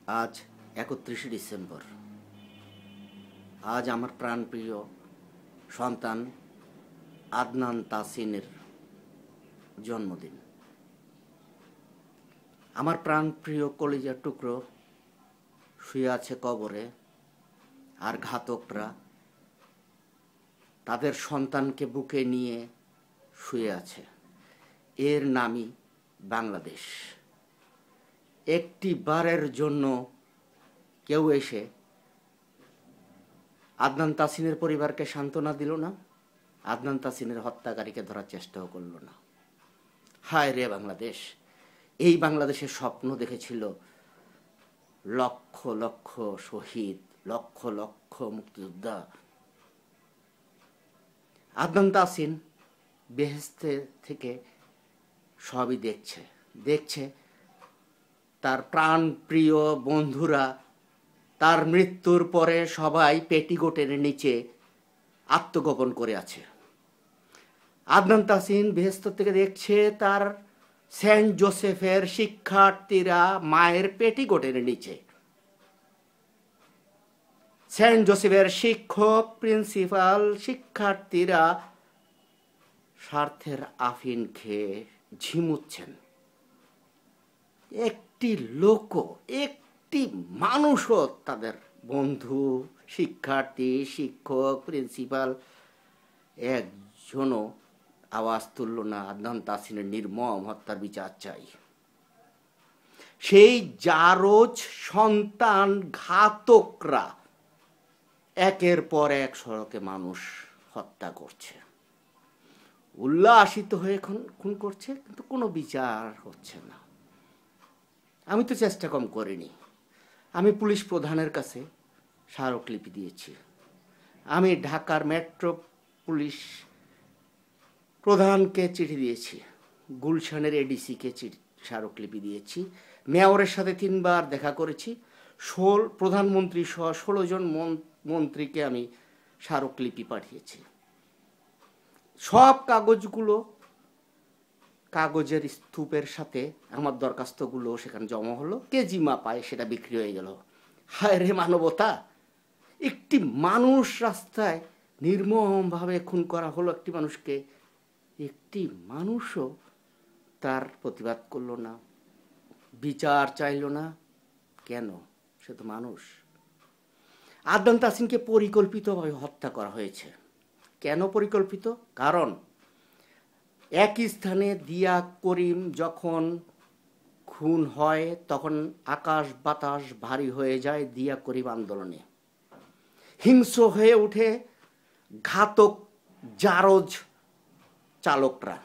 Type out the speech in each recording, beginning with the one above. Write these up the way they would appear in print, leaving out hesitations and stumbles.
আজ ৩১শে ডিসেম্বর। আজ আমার প্রাণপ্রিয় সন্তান আদনান তাসিনের জন্মদিন। আমার প্রাণপ্রিয় কলিজার টুকরো শুয়ে আছে কবরে, আর ঘাতকরা তাদের সন্তানকে বুকে নিয়ে শুয়ে আছে। এর নামই বাংলাদেশ। একটি বারের জন্য কেউ এসে আদনান তাসিনের পরিবারকে সান্ত্বনা দিল না, আদনান তাসিনের হত্যাকারীকে ধরার চেষ্টাও করল না। হায় রে বাংলাদেশ! এই বাংলাদেশের স্বপ্ন দেখেছিল লক্ষ লক্ষ শহীদ, লক্ষ লক্ষ মুক্তিযোদ্ধা। আদনান তাসিন বেহেশতে থেকে সবই দেখছে তার প্রাণপ্রিয় বন্ধুরা তার মৃত্যুর পরে সবাই পেটিকোটের নিচে আত্মগোপন করে আছে। আদনান তাসিন বেহেশত থেকে দেখছে তার সেন্ট জোসেফের শিক্ষার্থীরা মায়ের পেটিকোটের নিচে। সেন্ট জোসেফের শিক্ষক, প্রিন্সিপাল, শিক্ষার্থীরা স্বার্থের আফিন খেয়ে ঝিমুচ্ছেন। একটি লোকও, একটি মানুষও তাদের বন্ধু, শিক্ষার্থী, শিক্ষক, প্রিন্সিপাল একজনও আওয়াজ তুলল না। আদনান তাসিনের নির্মম হত্যার বিচার চাই। সেই জারজ সন্তান ঘাতকরা একের পর এক সড়কে মানুষ হত্যা করছে, উল্লাসিত হয়ে খুন করছে, কিন্তু কোনো বিচার হচ্ছে না। আমি তো চেষ্টা কম করিনি। আমি পুলিশ প্রধানের কাছে স্মারকলিপি দিয়েছি, আমি ঢাকার মেট্রো পুলিশ প্রধানকে চিঠি দিয়েছি, গুলশানের এডিসিকে স্মারকলিপি দিয়েছি, মেয়রের সাথে 3 বার দেখা করেছি, প্রধানমন্ত্রী সহ 16 জন মন্ত্রীকে আমি স্মারকলিপি পাঠিয়েছি। সব কাগজের স্তূপের সাথে আমার দরখাস্তগুলো সেখানে জমা হলো, কেজি মাপায় সেটা বিক্রি হয়ে গেল। হায় রে মানবতা! একটি মানুষ রাস্তায় নির্মমভাবে খুন করা হলো, একটি মানুষকে। একটি মানুষও তার প্রতিবাদ করল না, বিচার চাইল না। কেন? সে তো মানুষ। আদনান তাসিনকে পরিকল্পিতভাবে হত্যা করা হয়েছে। কেন পরিকল্পিত? কারণ একই স্থানে দিয়া করিম যখন খুন হয় তখন আকাশ বাতাস ভারী হয়ে যায় দিয়া করিম আন্দোলনে। হিংস্র হয়ে উঠে ঘাতক জারজ চালকরা।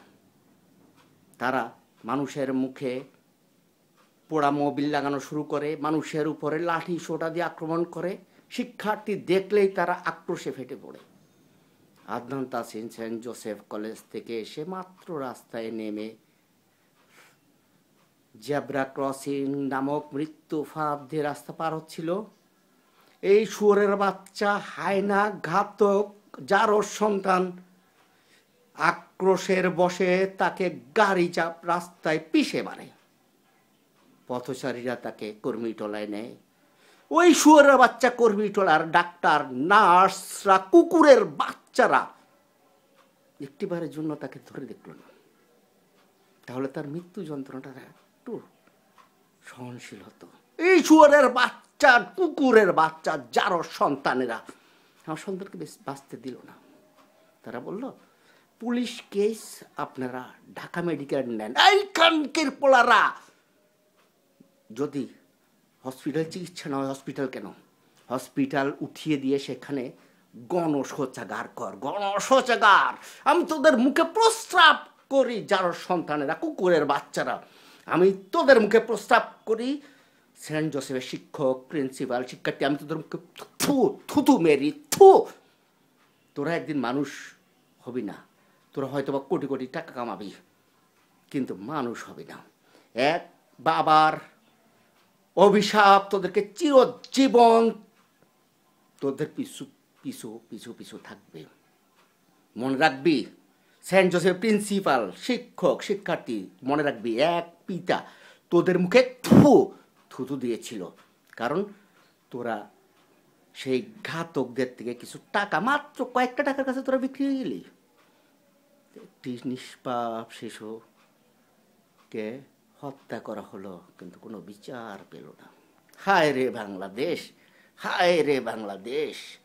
তারা মানুষের মুখে পোড়া মোবিল লাগানো শুরু করে, মানুষের উপরে লাঠি সোটা দিয়ে আক্রমণ করে। শিক্ষার্থী দেখলেই তারা আক্রোশে ফেটে পড়ে। Adnan Tasin Saint Joseph College থেকে এসে মাত্র রাস্তায় নেমে জেব্রা ক্রসিং নামক মৃত্যু ফাঁদ দিয়ে রাস্তা পার হচ্ছিল। এই শুয়োরের বাচ্চা হায়না ঘাতক জারজ সন্তান আক্রোশের বশে তাকে গাড়ি চাপ রাস্তায় পিষে মারে। পথচারীরা তাকে কর্মীটলায় নেয়। ওই শুয়োরের বাচ্চা কর্মীটলার ডাক্তার, নার্সরা, কুকুরের বাচ্চারা একটিবারের জন্য তাকে ধরে দেখল না। তাহলে তার মৃত্যু যন্ত্রণাটা একটু সহনশীল হতো। এই শুয়োরের বাচ্চা, কুকুরের বাচ্চা, যারো সন্তানেরা আমার সন্তানকে বাঁচতে দিল না। তারা বলল, পুলিশ কেস আপনারা ঢাকা মেডিকেল নেন। এইখানকার পোলারা যদি হসপিটাল চিকিৎসা না হয়, হসপিটাল কেন? হসপিটাল উঠিয়ে দিয়ে সেখানে গণশৌচাগার কর, গণশৌচাগার। আমি তোদের মুখে প্রস্রাব করি, যার সন্তানেরা, কুকুরের বাচ্চারা, আমি তোদের মুখে প্রস্রাব করি। সেন্ট জোসেফের শিক্ষক, প্রিন্সিপাল, শিক্ষার্থী, আমি তোদের মুখে থুতু মেরি। তোরা একদিন মানুষ হবি না, তোরা হয়তো বা কোটি কোটি টাকা কামাবি, কিন্তু মানুষ হবি না। এক বাবার অভিশাপ তোদেরকে চিরজীবন তোদের পিছু পিছু পিছু পিছু থাকবে। মনে রাখবি, সেন্ট জোসেফ প্রিন্সিপাল, শিক্ষক, শিক্ষার্থী, মনে রাখবি, এক পিতা তোদের মুখে থুতু দিয়েছিল। কারণ তোরা সেই ঘাতকদের থেকে কিছু টাকা, মাত্র কয়েকটা টাকার কাছে তোরা বিক্রি হয়ে গেলি। একটি নিষ্পাপ শিশুকে হত্যা করা হলো, কিন্তু কোনো বিচার পেল না। হায় রে বাংলাদেশ, হায় রে বাংলাদেশ।